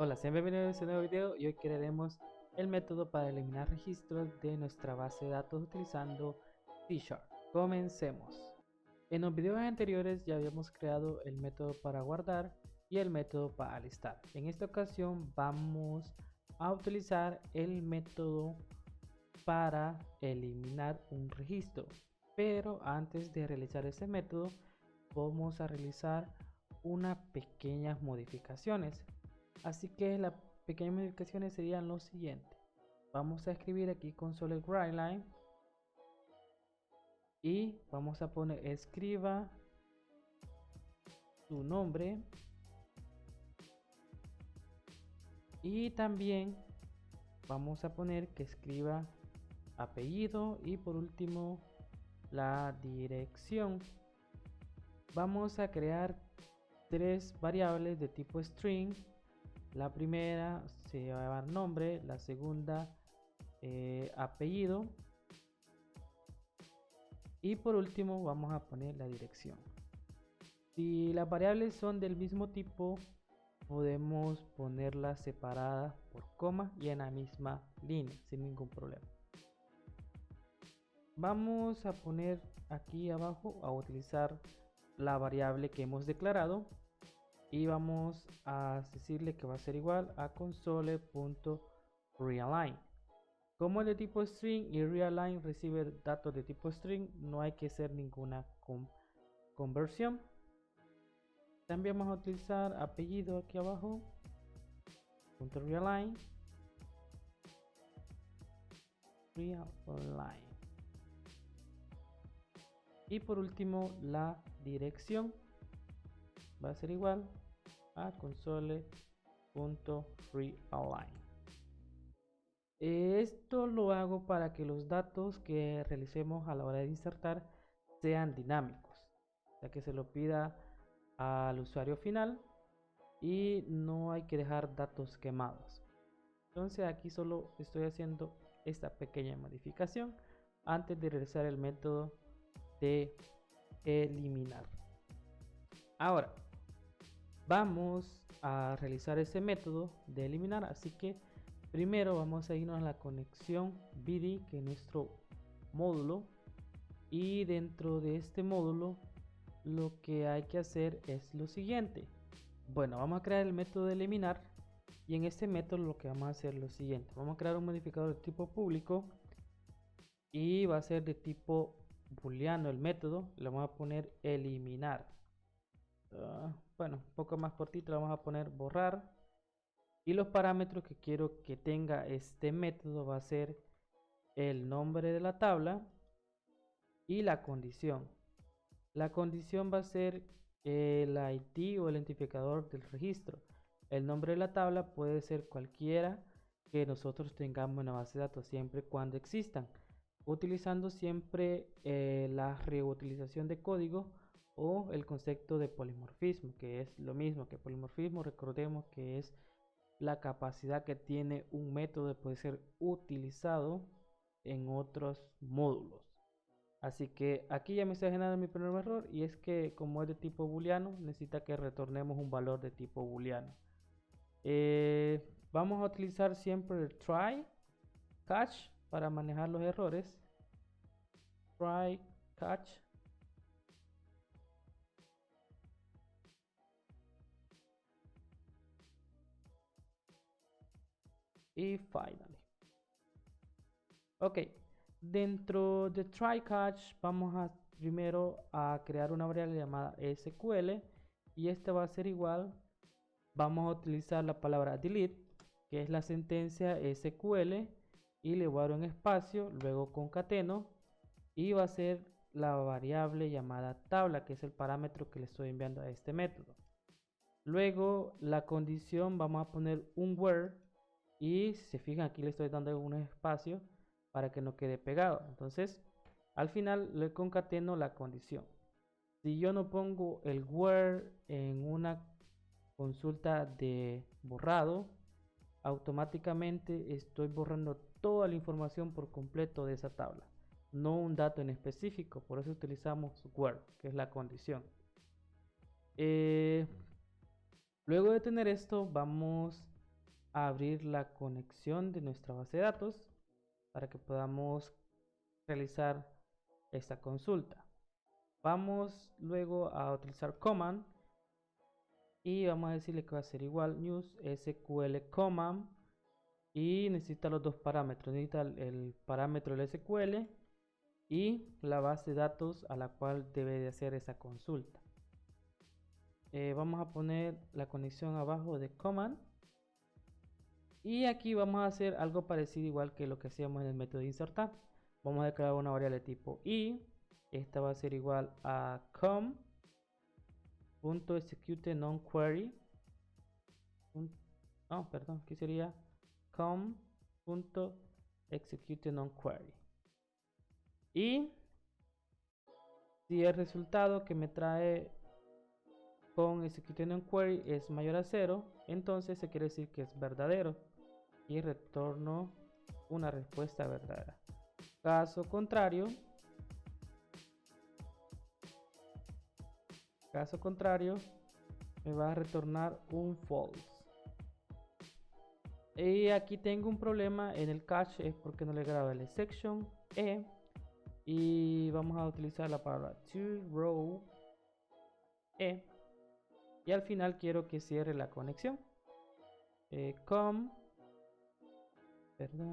Hola, sean bienvenidos a este nuevo video y hoy crearemos el método para eliminar registros de nuestra base de datos utilizando C#. Comencemos. En los videos anteriores ya habíamos creado el método para guardar y el método para alistar. En esta ocasión vamos a utilizar el método para eliminar un registro, pero antes de realizar ese método vamos a realizar unas pequeñas modificaciones. Así que las pequeñas modificaciones serían lo siguiente: vamos a escribir aquí console writeline y vamos a poner escriba su nombre, y también vamos a poner que escriba apellido y por último la dirección. Vamos a crear tres variables de tipo string. La primera se va a llamar nombre, la segunda apellido y por último vamos a poner la dirección. Si las variables son del mismo tipo, podemos ponerlas separadas por coma y en la misma línea sin ningún problema. Vamos a poner aquí abajo a utilizar la variable que hemos declarado y vamos a decirle que va a ser igual a console.realign. Como es de tipo string y realign recibe datos de tipo string, no hay que hacer ninguna conversión. También vamos a utilizar apellido aquí abajo, .realign, y por último la dirección va a ser igual a console.realign. Esto lo hago para que los datos que realicemos a la hora de insertar sean dinámicos, ya que se lo pida al usuario final y no hay que dejar datos quemados. Entonces aquí solo estoy haciendo esta pequeña modificación antes de realizar el método de eliminar. Ahora vamos a realizar ese método de eliminar, así que primero vamos a irnos a la conexión BD, que es nuestro módulo, y dentro de este módulo lo que hay que hacer es lo siguiente. Bueno, vamos a crear el método de eliminar y en este método lo que vamos a hacer es lo siguiente: vamos a crear un modificador de tipo público y va a ser de tipo booleano el método. Le vamos a poner eliminar. Bueno, un poco más cortito, le vamos a poner borrar. Y los parámetros que quiero que tenga este método va a ser el nombre de la tabla y la condición. La condición va a ser el ID o el identificador del registro. El nombre de la tabla puede ser cualquiera que nosotros tengamos en la base de datos, siempre y cuando existan, utilizando siempre la reutilización de código o el concepto de polimorfismo, que es lo mismo que polimorfismo. Recordemos que es la capacidad que tiene un método de poder ser utilizado en otros módulos. Así que aquí ya me está generando mi primer error, y es que como es de tipo booleano necesita que retornemos un valor de tipo booleano. Vamos a utilizar siempre el try catch para manejar los errores. Try catch y finally. Ok, dentro de try catch vamos a primero a crear una variable llamada SQL, y este va a ser igual. Vamos a utilizar la palabra delete, que es la sentencia SQL, y le voy a dar un espacio, luego concateno, y va a ser la variable llamada tabla, que es el parámetro que le estoy enviando a este método. Luego la condición, vamos a poner un where, y si se fijan aquí le estoy dando un espacio para que no quede pegado. Entonces al final le concateno la condición. Si yo no pongo el where en una consulta de borrado, automáticamente estoy borrando toda la información por completo de esa tabla, no un dato en específico. Por eso utilizamos where, que es la condición. Luego de tener esto, vamos a abrir la conexión de nuestra base de datos para que podamos realizar esta consulta. Vamos luego a utilizar command y vamos a decirle que va a ser igual news SQL command, y necesita los dos parámetros, necesita el parámetro del SQL y la base de datos a la cual debe de hacer esa consulta. Vamos a poner la conexión abajo de command, y aquí vamos a hacer algo parecido igual que lo que hacíamos en el método de insertar. Vamos a declarar una variable tipo i, esta va a ser igual a com.execute non-query, perdón, aquí sería com.execute non-query, y si el resultado que me trae con execute non-query es mayor a 0, entonces se quiere decir que es verdadero y retorno una respuesta verdadera. Caso contrario me va a retornar un false. Y aquí tengo un problema en el cache, es porque no le grabo el section y vamos a utilizar la palabra toRow y al final quiero que cierre la conexión.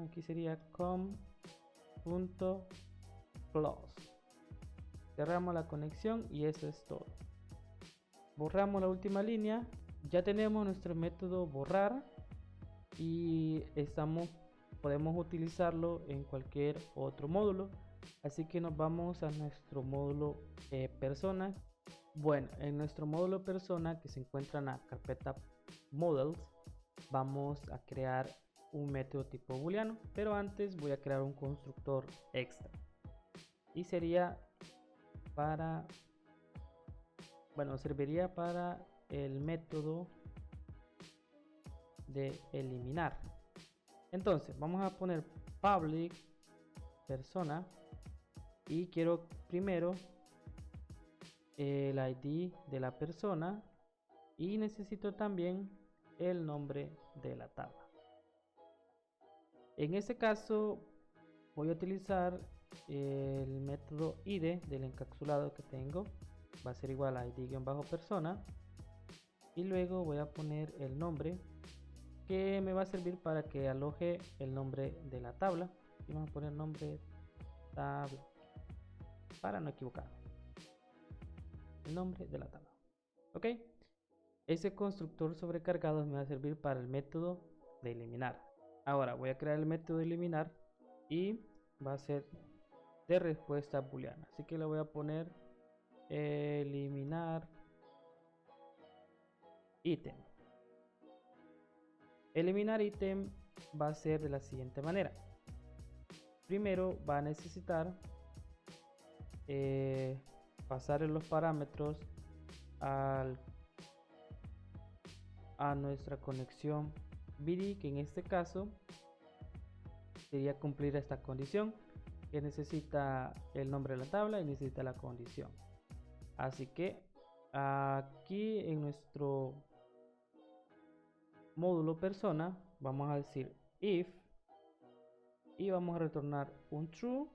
Aquí sería com.close. Cerramos la conexión y eso es todo. Borramos la última línea. Ya tenemos nuestro método borrar y podemos utilizarlo en cualquier otro módulo. Así que nos vamos a nuestro módulo persona. Bueno, en nuestro módulo persona, que se encuentra en la carpeta models, vamos a crear un método tipo booleano, pero antes voy a crear un constructor extra y serviría para el método de eliminar. Entonces vamos a poner public persona y quiero primero el ID de la persona y necesito también el nombre de la tabla. En este caso voy a utilizar el método id del encapsulado que tengo, va a ser igual a id-persona, y luego voy a poner el nombre que me va a servir para que aloje el nombre de la tabla, y vamos a poner nombre tabla para no equivocar el nombre de la tabla. Ok, ese constructor sobrecargado me va a servir para el método de eliminar. Ahora voy a crear el método de eliminar y va a ser de respuesta booleana, así que le voy a poner eliminar ítem. Eliminar ítem va a ser de la siguiente manera. Primero va a necesitar pasar los parámetros a nuestra conexión BD, que en este caso sería cumplir esta condición, que necesita el nombre de la tabla y necesita la condición. Así que aquí en nuestro módulo persona vamos a decir if y vamos a retornar un true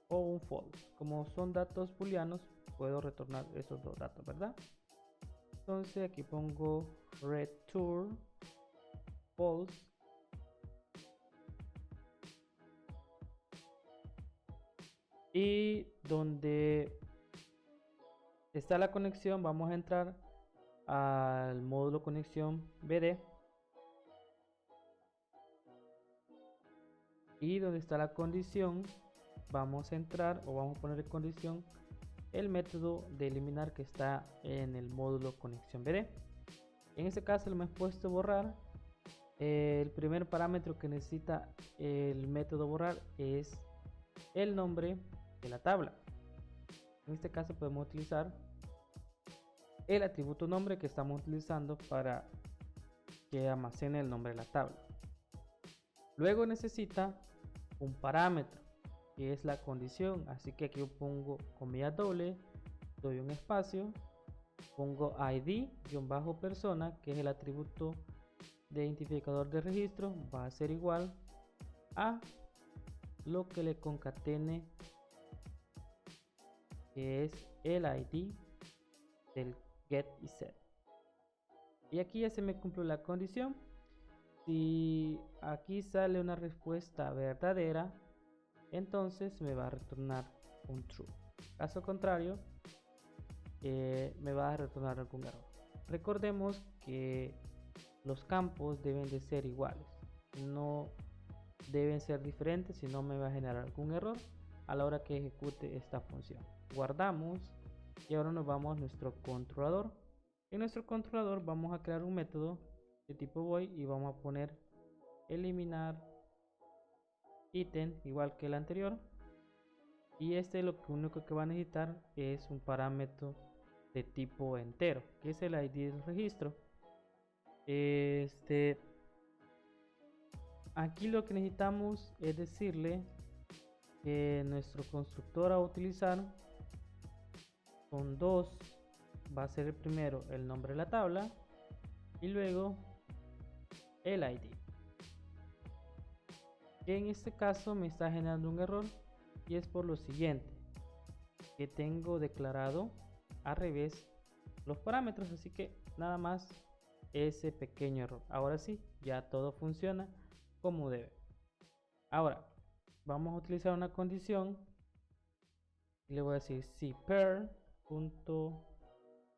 o un false. Como son datos booleanos, puedo retornar esos dos datos, ¿verdad? Entonces aquí pongo return false y donde está la conexión vamos a entrar al módulo conexión BD y donde está la condición vamos a entrar o vamos a poner en condición el método de eliminar que está en el módulo conexión BD. En este caso le hemos puesto borrar. El primer parámetro que necesita el método borrar es el nombre de la tabla. En este caso podemos utilizar el atributo nombre que estamos utilizando para que almacene el nombre de la tabla. Luego necesita un parámetro que es la condición, así que aquí yo pongo comillas doble, doy un espacio pongo id-persona, que es el atributo de identificador de registro, va a ser igual a lo que le concatene, que es el id del get y set. Y aquí ya se me cumplió la condición. Si aquí sale una respuesta verdadera, entonces me va a retornar un true. Caso contrario, me va a retornar algún error. Recordemos que los campos deben de ser iguales, no deben ser diferentes, si no me va a generar algún error a la hora que ejecute esta función. Guardamos y ahora nos vamos a nuestro controlador. En nuestro controlador vamos a crear un método de tipo void y vamos a poner eliminar ítem igual que el anterior, y este lo único que va a necesitar es un parámetro de tipo entero, que es el id del registro. Aquí lo que necesitamos es decirle que nuestro constructor a utilizar son dos. Va a ser el primero el nombre de la tabla y luego el id, que en este caso me está generando un error, y es por lo siguiente, que tengo declarado al revés los parámetros, así que nada más ese pequeño error. Ahora sí, ya todo funciona como debe. Ahora vamos a utilizar una condición y le voy a decir si per punto,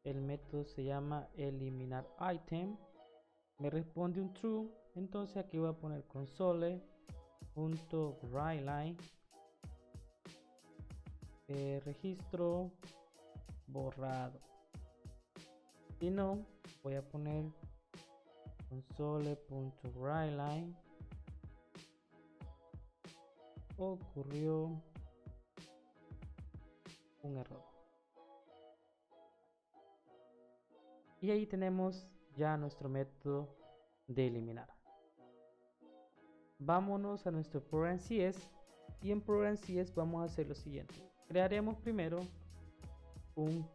el método se llama eliminar item, me responde un true, entonces aquí voy a poner console.writeLine registro borrado. Si no, voy a poner console.writeLine ocurrió un error. Y ahí tenemos ya nuestro método de eliminar. Vámonos a nuestro Program CS, y en Program CS vamos a hacer lo siguiente. Crearemos primero un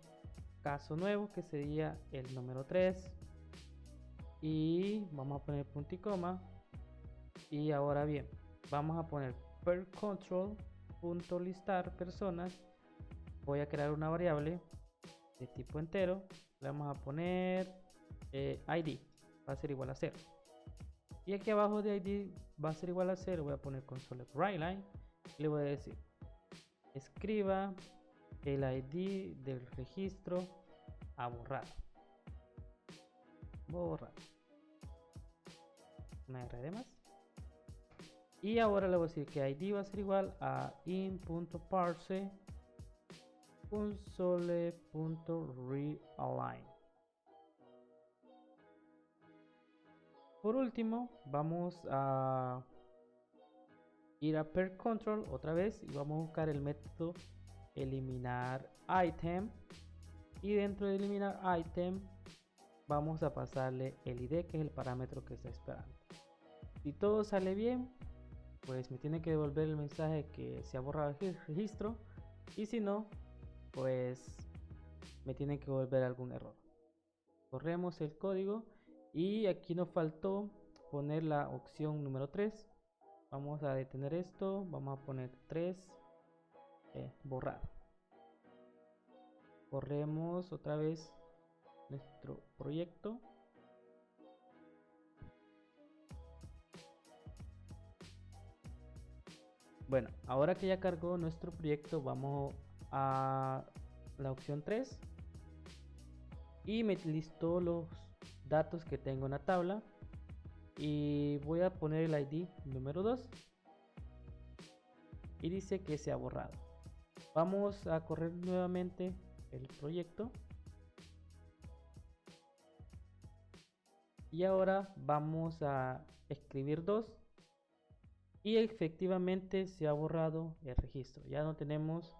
caso nuevo que sería el número 3 y vamos a poner punto y coma. Y ahora bien, vamos a poner per control punto listar personas. Voy a crear una variable de tipo entero, le vamos a poner id, va a ser igual a 0, y aquí abajo de id va a ser igual a 0 voy a poner console.writeLine y le voy a decir escriba el id del registro a borrar, una R de más. Y ahora le voy a decir que id va a ser igual a in.parse console.realign. Por último, vamos a ir a per control otra vez y vamos a buscar el método eliminar item, y dentro de eliminar item vamos a pasarle el id, que es el parámetro que está esperando. Si todo sale bien, pues me tiene que devolver el mensaje que se ha borrado el registro, y si no, pues me tiene que devolver algún error. Corremos el código y aquí nos faltó poner la opción número 3. Vamos a detener esto, vamos a poner 3 borrar. Corremos otra vez nuestro proyecto. Bueno, ahora que ya cargó nuestro proyecto, vamos a la opción 3 y me listó los datos que tengo en la tabla, y voy a poner el id número 2 y dice que se ha borrado. Vamos a correr nuevamente el proyecto y ahora vamos a escribir 2 y efectivamente se ha borrado el registro. Ya no tenemos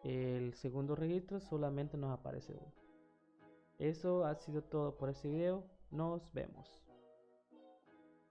el segundo registro, solamente nos aparece uno. Eso ha sido todo por este video. Nos vemos.